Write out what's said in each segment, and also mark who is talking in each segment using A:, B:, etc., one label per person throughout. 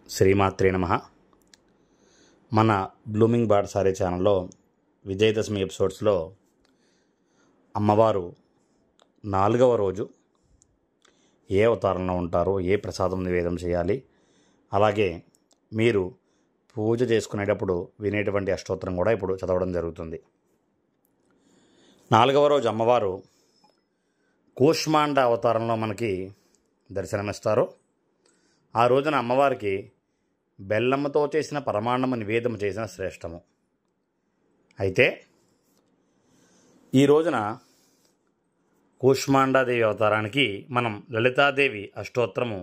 A: శ్రీమాత్రే నమః. మన బ్లూమింగ్ బర్డ్ సారీ ఛానల్లో విజయదశమి ఎపిసోడ్స్లో అమ్మవారు 4వ రోజు ఏ అవతారంలో ఉంటారో, ఏ ప్రసాదం నివేదన చేయాలి, అలాగే మీరు పూజ చేసుకునేటప్పుడు వినేటువంటి అష్టోత్తరం కూడా ఇప్పుడు చదవడం జరుగుతుంది. 4వ రోజు అమ్మవారు కూష్మాండ అవతారంలో మనకి దర్శనమిస్తారు. ఆ రోజున అమ్మవారికి బెల్లమ్మతో చేసిన పరమాన్నము నివేదన చేసిన శ్రేష్టము. అయితే ఈ రోజున కూష్మాండాదేవి అవతారానికి మనం లలితాదేవి అష్టోత్తరము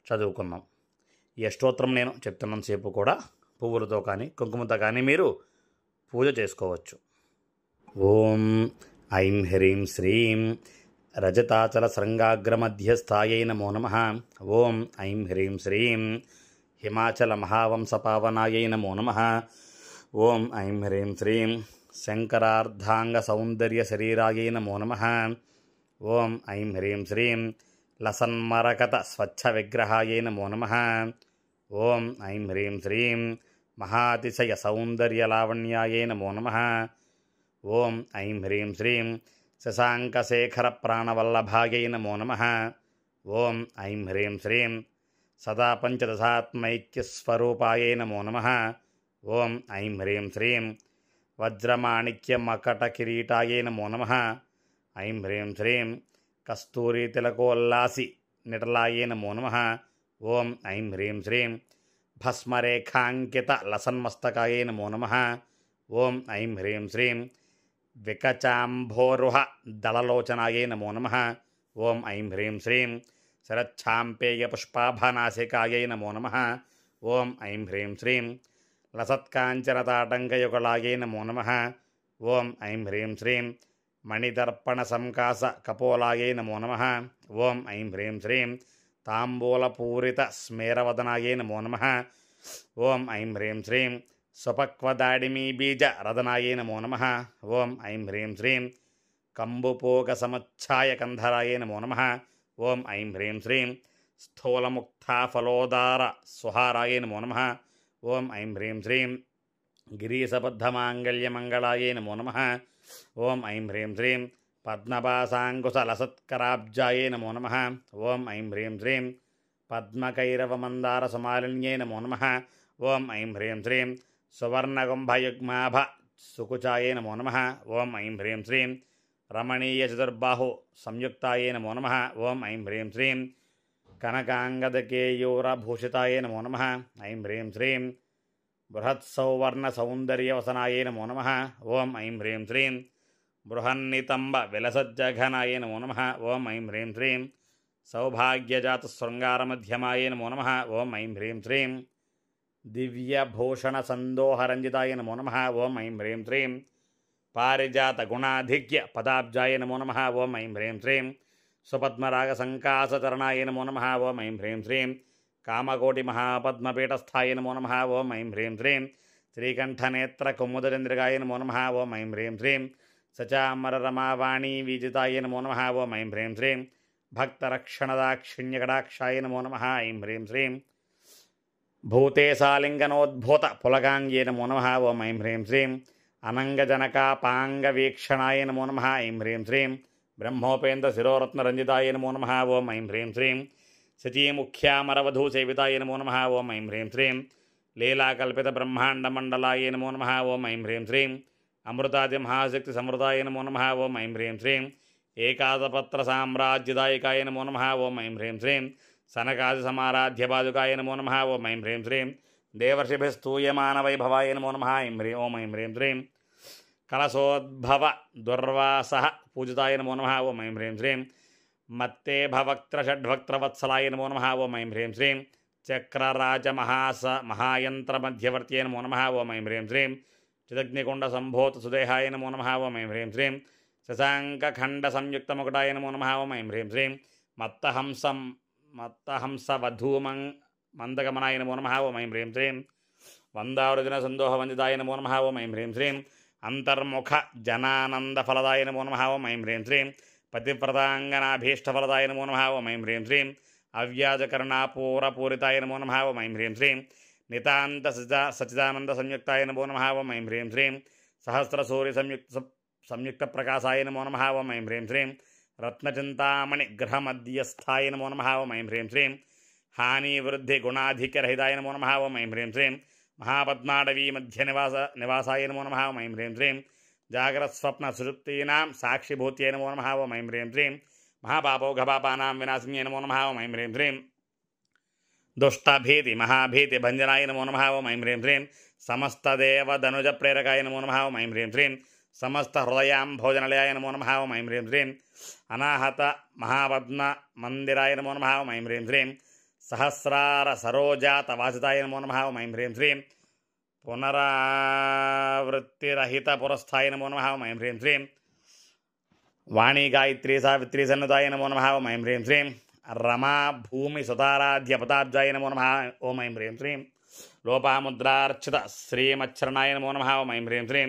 A: చదువుకున్నాం. ఈ అష్టోత్తరం నేను చెప్తున్నంతసేపు కూడా పువ్వులతో కానీ కుంకుమతో కానీ మీరు పూజ చేసుకోవచ్చు. ఓం ఐం హ్రీం శ్రీం రజతాచల శృంగాగ్రమధ్యస్థాయై నమో నమః. ఓం ఐం హ్రీం శ్రీం హిమాచల మహావంశపావనాయై నమో నమః. ఓం ఐం హ్రీం శ్రీం శంకరార్ధాంగ సౌందర్య శరీరాయై నమో నమః. ఓం ఐం హ్రీం శ్రీం లసన్మరకత స్వచ్ఛ విగ్రహాయై నమో నమః. ఓం ఐం హ్రీం శ్రీం మహాతిశయ సౌందర్య లావణ్యాయై నమో నమః. ఓం ఐం హ్రీం శ్రీం శశాంకశేఖర ప్రాణవల్లభాయై నమో నమః. ఓం ఐం హ్రీం శ్రీం సదా పంచదశాత్మైక్యస్వరూపాయై నమో నమః. ఓం ఐం హ్రీం శ్రీం వజ్రమాణిక్య మకట కిరీటాయై నమో నమః. ఐం హ్రీం శ్రీం కస్తూరి తిలకోల్లాసి నిటలాయై నమో నమః. ఓం ఐం హ్రీం శ్రీం భస్మరేఖాంకిత లసన్మస్తకాయై నమో నమః. ఓం ఐం హ్రీం శ్రీం వికచాంభోరుహ దళలోచనాయై నమో నమః. ఓం ఐం హ్రీం శ్రీం శరచ్ఛాంపేయ పుష్పాభనాసికాయై నమో నమః. ఓం ఐం హ్రీం శ్రీం లసత్కాంచనతాటంకయుగళాయై నమో నమః. ఓం ఐం హ్రీం శ్రీం మణిదర్పణ సంకాస కపోలాయై నమో నమః. ఓం ఐం హ్రీం శ్రీం తాంబూలపూరిత స్మేరవదనాయై నమో నమః. ఓం ఐం హ్రీం శ్రీం స్వపక్వదాడిమీ బీజ రదనాయై నమో నమః. ఓం ఐం హ్రీం శ్రీం కంబుపోగ సముచ్ఛాయ కంధరాయై నమో నమః. ఓం ఐం హ్రీం శ్రీం స్థూలముక్తా ఫలోదార సుహారాయై నమో నమః. ఓం ఐం హ్రీం శ్రీం గిరీశబద్ధమాంగళ్యమంగళాయై నమో నమః. ఓం ఐం హ్రీం శ్రీం పద్మపాసాంకుశలసత్కరాబ్జాయై నమో నమః. ఓం ఐం హ్రీం శ్రీం పద్మకైరవమందార సమాలిన్యై నమో నమః. ఓం ఐం హ్రీం శ్రీం సువర్ణగుంభయుగ్మాభ సుకుచాయై నమో నమః. ఓం ఐం హ్రీం శ్రీం రమణీయ చతుర్బాహు సంయుక్తాయై నమో నమః. ఓం ఐం హ్రీం శ్రీం కనకాంగదకేయూరభూషితాయై నమో నమః. ఐం హ్రీం శ్రీం బృహత్సౌవర్ణ సౌందర్యవసనాయై నమో నమః. ఓం ఐం హ్రీం శ్రీం బృహన్నితంబ విలసజ్జఘనాయై నమో నమః. ఓం ఐం హ్రీం శ్రీం సౌభాగ్యజాత శృంగారమధ్యమాయై నమో నమః. ఓం ఐం హ్రీం శ్రీం దివ్యభూషణ సందోహరంజితాయ నమో నమః. ఓం ఐం హ్రీం శ్రీం పారిజాత గుణాధిక్య పదాబ్జాయ నమో నమః. ఓం ఐం హ్రీం శ్రీం సుపద్మరాగ సంకాసచరణాయ నమో నమః. ఓం ఐం హ్రీం శ్రీం కామకోటి మహాపద్మపీఠస్థాయ నమో నమః. ఓం ఐం హ్రీం శ్రీం శ్రీకంఠనేత్ర కుముదచంద్రికాయ నమో నమః. ఓం ఐం హ్రీం శ్రీం సచామరరమావాణీ వీజితాయ నమో నమః. ఓం ఐం హ్రీం శ్రీం భక్తరక్షణదాక్షిణ్యకటాక్షాయ నమో నమః. ఐం హ్రీం శ్రీం భూతేశాలింగనోద్భూత పులగాంగ్యే నమో నమః. ఓం ఐం హ్రీం శ్రీం అనంగజనకాపాంగవీక్షణాయ నమో నమః. ఐం హ్రీం శ్రీం బ్రహ్మోపేంద్ర శిరోరత్నరంజితాయ నమో నమః. ఓం ఐం హ్రీం శ్రీం శచీముఖ్యామరవధూసేవితాయ నమో నమః. ఓం ఐం హ్రీం శ్రీం లీలాకల్పిత బ్రహ్మాండమండలాయ నమో నమః. ఓం ఐం హ్రీం శ్రీం అమృతాది మహాశక్తి సమృతాయ నమో నమః. ఓం ఐం హ్రీం శ్రీం ఏకాదపత్ర సామ్రాజ్యదాయకాయ నమో నమః. ఓం ఐం హ్రీం శ్రీం సనకాది సమారాధ్యపాదుకాయ నమో నమః. ఓం ఐం హ్రీం శ్రీం దేవర్షిభిస్తూయమాన వైభవాయ నమో నమః. ఐం హ్రీం ఓం ఐం హ్రీం శ్రీం కలశోద్భవ దుర్వాసః పూజితాయ నమో నమః. ఓం ఐం హ్రీం శ్రీం మత్తేభవక్త్ర షడ్భక్త్రవత్సలాయ నమో నమః. ఓం ఐం హ్రీం శ్రీం చక్రరాజ మహాయంత్ర మధ్యవర్త్యై నమో నమః. ఓం ఐం హ్రీం శ్రీం చిదగ్నికుండ సంభూత సుదేహాయ నమో నమః. ఓం ఐం హ్రీం శ్రీం శశాంకఖండ సంయుక్త ముకుటాయ నమో నమః. ఓం ఐం హ్రీం శ్రీం మత్తహంస మందగమనాయ నమో నమః. ఓం ఐం హ్రీం శ్రీం వందారుజన సందోహ వందితాయ నమో నమః. ఓం ఐం హ్రీం శ్రీం అంతర్ముఖ జనానంద ఫలదాయ నమో నమః. ఓం ఐం హ్రీం శ్రీం పతివ్రతాంగనాభీష్టఫలదాయ నమో నమః. ఓం ఐం హ్రీం శ్రీం అవ్యాజకరుణాపూరపూరితాయ నమో నమః ఓం ఐం హ్రీం శ్రీం నితాంత సచిదానంద సంయుక్తాయ నమో నమః ఓం ఐం హ్రీం శ్రీం సహస్రసూర్య సంయుక్త ప్రకాశాయ నమో నమః ఓం ఐం హ్రీం శ్రీం రత్నచింతామణి గ్రహమధ్యస్థాయ నమో నమః ఓం ఐం హ్రీం శ్రీం హానివృద్ధి గుణాధిక్యరహితాయ నమో నమః ఓం ఐం హ్రీం శ్రీం మహాపద్మాడవీ మధ్య నివాసాయ నమో నమః ఓం ఐం హ్రీం శ్రీం జాగ్రత్స్వప్న సుషుప్తీనాం సాక్షిభూత్యై నమో నమః ఓం ఐం హ్రీం శ్రీం మహాపాపౌఘపాపానాం వినాశిన్యై నమో నమః ఓం ఐం హ్రీం శ్రీం దుష్టభీతి మహాభీతి భంజనాయ నమో నమః ఓం ఐం హ్రీం శ్రీం సమస్తదేవధనుజ ప్రేరకాయ నమో నమః ఓం ఐం హ్రీం శ్రీం సమస్త హృదయాం భోజనలయాయ నమో నమః ఓం ఐం హ్రీం శ్రీం అనాహత మహాపద్మ మందిరాయ నమో నమః ఓం ఐం హ్రీం శ్రీం సహస్రార సరోజాత వాసితాయ నమో నమః ఓం ఐం హ్రీం శ్రీం పునరావృత్తిరహిత పురస్థాయ నమో నమః ఓం ఐం హ్రీం శ్రీం వాణీ గాయత్రీ సావిత్రీ సన్నుతాయ నమో నమః ఓం ఐం హ్రీం శ్రీం రమా భూమి సుతారాధ్య పతాబ్జాయ నమో నమః ఓం ఐం హ్రీం శ్రీం లోపాముద్రార్చిత శ్రీమచ్చరణాయ నమో నమః ఓం ఐం హ్రీం శ్రీం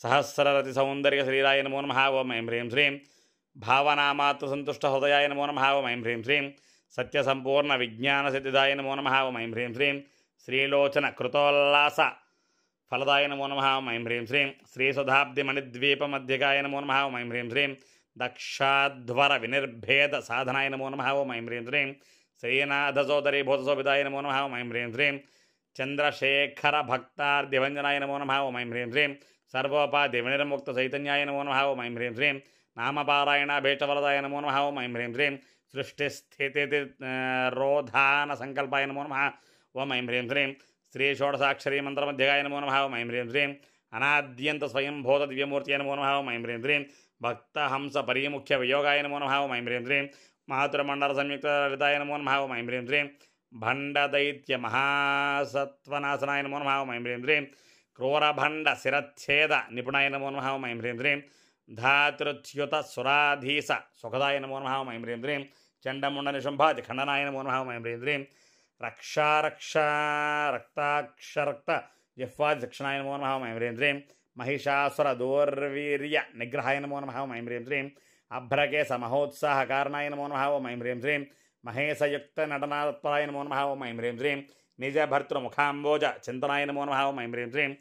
A: సహస్రరతి సౌందర్య శరీరాయ నమో నమః ఓం ఐం హ్రీం శ్రీం భావనామాతృ సంతుష్ట హృదయాయ నమో నమః ఓం ఐం హ్రీం శ్రీం సత్య సంపూర్ణ విజ్ఞాన సిద్ధిదాయ నమో నమః ఓం ఐం హ్రీం శ్రీం శ్రీలోచన కృతోల్లాస ఫలదాయ నమో నమః ఓం ఐం హ్రీం శ్రీం శ్రీసుధాబ్ది మణిద్వీప మధ్యకాయ నమో నమః ఓం ఐం హ్రీం శ్రీం దక్షాధ్వర వినిర్భేద సాధనాయ నమో నమః ఓం ఐం హ్రీం శ్రీం శ్రీనాథ సోదరి భూతశోభితాయ నమో నమః ఓం ఐం హ్రీం శ్రీం చంద్రశేఖర భక్తార్దిభంజనాయ నమో నమః ఓం ఐం హ్రీం శ్రీం సర్వోపాధి వినిర్ముక్త చైతన్యాయ నమో నమః ఓం ఐం హ్రీం శ్రీం నామపారాయణ భేటవరదాయ నమో నమః ఓం ఐం హ్రీం శ్రీం సృష్టిస్థితి రోధాన సంకల్పాయ నమో నమః ఓం ఐం హ్రీం శ్రీం శ్రీ షోడసాక్షరీ మంత్రమధ్యగాయ నమో నమః ఓం ఐం హ్రీం శ్రీం అనాద్యంత స్వయంభూత దివ్యమూర్తియ నమో నమః ఓం ఐం హ్రీం శ్రీం భక్తహంస పరిముఖ్య వియోగాయ నమో నమః ఓం ఐం హ్రీం శ్రీం మాతృమండల సంయుక్త లలితాయ నమో నమః ఓం ఐం హ్రీం శ్రీం భండదైత్య మహాసత్వనాశనాయ నమో నమః ఓం ఐం హ్రీం శ్రీం క్రూరభండ శిరచ్ఛేద నిపుణాయ నమో నమః ఓం ఐం హ్రీం శ్రీం ధాతృచ్యుత సురాధీస సుఖదాయ నమో నమః ఓం ఐం హ్రీం శ్రీం చండముండ నిశుంభాది ఖండనాయ నమో నమః ఓం ఐం హ్రీం శ్రీం రక్షారక్ష రక్తాక్షరక్త జిహ్వాది శిక్షణాయ నమో నమః ఓం ఐం హ్రీం శ్రీం మహిషాసుర దౌర్వీర్య నిగ్రహాయ నమో నమః ఓం ఐం హ్రీం శ్రీం అభ్రకేశ మహోత్సాహ కారణాయ నమో నమః ఓం ఐం హ్రీం శ్రీం మహేశయుక్త నటనాత్పరాయ నమో నమః ఓం ఐం హ్రీం శ్రీం నిజ భర్తృముఖాంబోజ చింతనాయ నమో నమః ఓం ఐం హ్రీం శ్రీం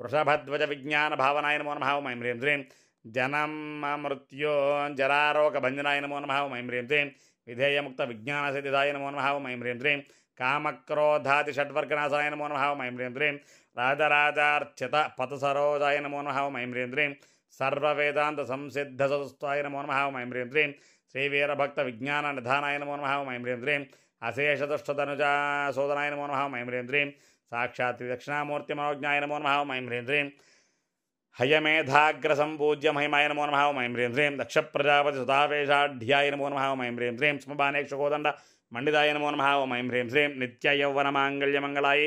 A: వృషభధ్వజ విజ్ఞాన భావనాయ నమో నమః ఓం ఐం హ్రీం శ్రీం జనమ మృత్యో జరారోగ భంజనాయ నమో నమః ఓం ఐం హ్రీం శ్రీం విధేయముక్త విజ్ఞాన సిద్ధిదాయ నమో నమః ఓం ఐం హ్రీం శ్రీం కామక్రోధాది షడ్వర్గనాశాయ నమో నమః ఓం ఐం హ్రీం శ్రీం రాజరాజార్చిత పథసరోజాయ నమో నమః ఓం ఐం హ్రీం శ్రీం సర్వవేదాంత సంసిద్ధ చతుస్థాయ నమో నమః ఓం ఐం హ్రీం శ్రీం శ్రీవీరభక్త విజ్ఞాన నిధానాయ నమో నమః ఓం ఐం హ్రీం శ్రీం అశేషదుష్టధనుజా సోదనాయ నమో నమః ఓం ఐం హ్రీం శ్రీం సాక్షాత్ దక్షిణామూర్తి మనోజ్ఞాయ నమో నమః ఓం ఐం హ్రీం శ్రీం హయమేధాగ్ర సంపూజ్య మహిమాయ నమో నమః ఓం ఐం హ్రీం శ్రీం దక్ష ప్రజాపతి సుధావేషాఢ్యాయ నమో నమః ఓం ఐం హ్రీం శ్రీం స్మబానేక్షకోదండ మండిదాయ నమో నమః ఓం ఐం హ్రీం శ్రీం నిత్య యౌవన మాంగళ్య మంగళాయ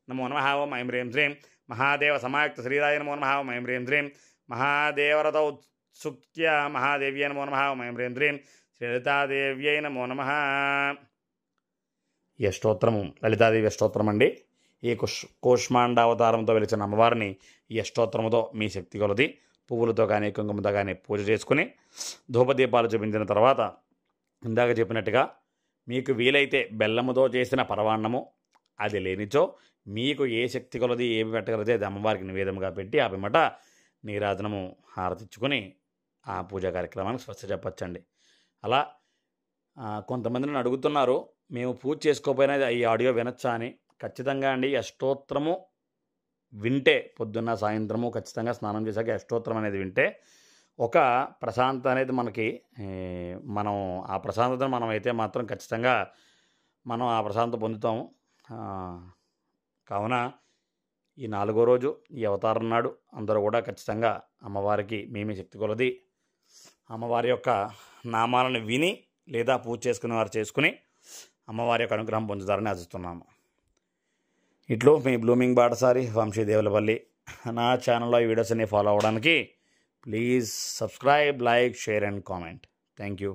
A: నమో నమః ఓం ఐం హ్రీం శ్రీం మహాదేవ సమాయుక్త శ్రీరాయ నమో నమః ఓం ఐం హ్రీం శ్రీం మహాదేవరత ఉత్సుక్త్య మహాదేవ్యై నమో నమః ఓం ఐం హ్రీం శ్రీం శ్రీలలితాదేవ్యై నమో నమః. ఈ అష్టోత్తరము లలితాదేవి అష్టోత్తరం అండి. ఈ కూష్మాండావతారంతో వెలిచిన అమ్మవారిని ఈ అష్టోత్తరముతో మీ శక్తి కొలది పువ్వులతో కానీ కుంకుమతో కానీ పూజ చేసుకుని ధూపదీపాలు చూపించిన తర్వాత ఇందాక చెప్పినట్టుగా మీకు వీలైతే బెల్లముతో చేసిన పరవాన్నము, అది లేనిచో మీకు ఏ శక్తి కొలది ఏమి పెట్టగలిగితే అది అమ్మవారికి నివేదనగా పెట్టి ఆ పిమ్మట నీరాజనము హారతిచ్చుకొని ఆ పూజా కార్యక్రమానికి స్వస్థ చెప్పచ్చండి. అలా కొంతమందిని అడుగుతున్నారు, మేము పూజ చేసుకోకపోయినా ఈ ఆడియో వినొచ్చా అని. ఖచ్చితంగా అండి, అష్టోత్తరము వింటే పొద్దున్న సాయంత్రము ఖచ్చితంగా స్నానం చేశాక అష్టోత్తరం అనేది వింటే ఒక ప్రశాంతత అనేది మనకి మనం ఆ ప్రశాంతతను మనం అయితే మాత్రం ఖచ్చితంగా మనం ఆ ప్రశాంతత పొందుతాము. కావున ఈ 4వ రోజు ఈ అవతారం నాడు అందరూ కూడా ఖచ్చితంగా అమ్మవారికి మేమే శక్తి కొలది అమ్మవారి యొక్క నామాలను విని లేదా పూజ చేసుకునే వారు చేసుకుని అమ్మవారి యొక్క అనుగ్రహం పొందుతారని ఆశిస్తున్నాము. ఇట్లో మీ బ్లూమింగ్ బాటసారి వంశీ దేవులపల్లి. నా ఛానల్లో ఈ వీడియోస్ అన్ని ఫాలో అవ్వడానికి please subscribe, like, share and comment. Thank you.